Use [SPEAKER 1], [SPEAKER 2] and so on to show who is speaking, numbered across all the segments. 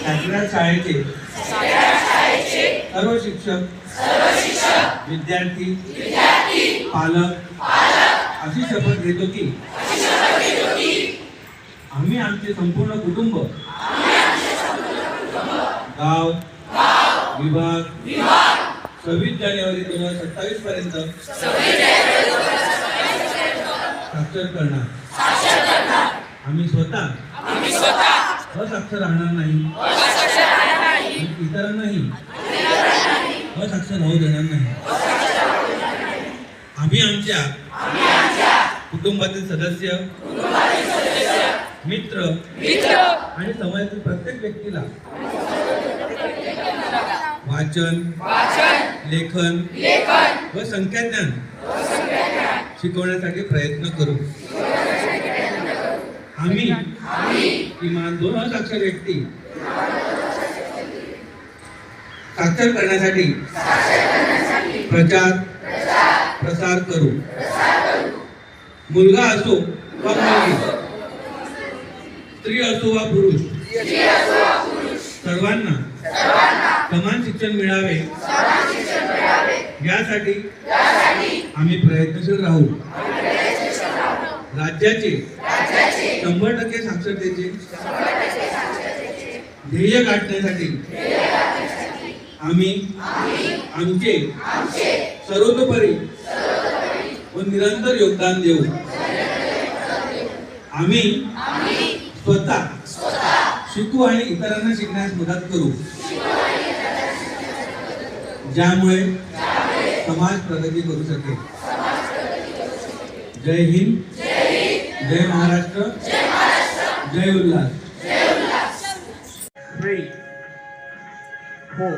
[SPEAKER 1] आपल्या शाळेचे सर्व शिक्षक विद्यार्थी पालक अशी शपथ घेतो की आम्ही आमचे संपूर्ण कुटुंब गाव विभाग 26 जानेवारी 2027 पर्यंत साक्षर करणार। आम्ही स्वतः असाक्षर राहणार नाही, इतरांनाही असाक्षर राहू देणार नाही। आम्ही आमच्या कुटुंबातील सदस्य मित्र आणि समाजातील प्रत्येक व्यक्तीला वाचन लेखन व संख्याज्ञान शिकवण्यासाठी प्रयत्न करू। आम्ही किमान 2 असाक्षर व्यक्ती साक्षर करण्यासाठी प्रचार प्रसार करू। मुलगा असो वा मुलगी, स्त्री असो वा पुरुष, सर्वांना समान शिक्षण मिळावे यासाठी आम्ही प्रयत्नशील राहू। राज्याचे 100% साक्षरतेचे ध्येय गाठण्यासाठी आम्ही आमचे सर्वतोपरी व निरंतर योगदान देऊ। आम्ही स्वतः शिकू आणि इतरांना शिकण्यास मदत करू, ज्यामुळे समाज प्रगती करू शकेल। जय हिंद, जय महाराष्ट्र, जय Ulhas.
[SPEAKER 2] 3, 4,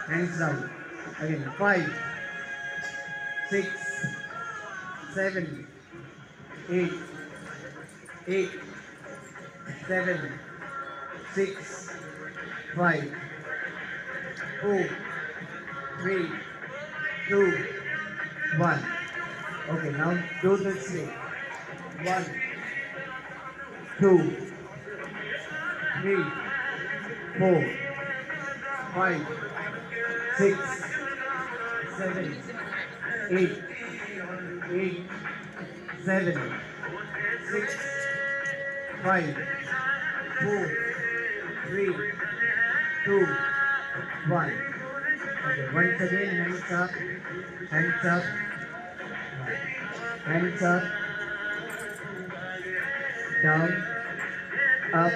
[SPEAKER 2] hands down. Again, 5, 6, 7, 8, 7, 6, 5, 4, 3, 2, 1. Okay, now do this way. 1, 2, 3, 4, 5, 6, 7, 8, 7, 6, 5, 4, 3, 2, 1. Okay, once again, hands up, hands up, hands up, down, up.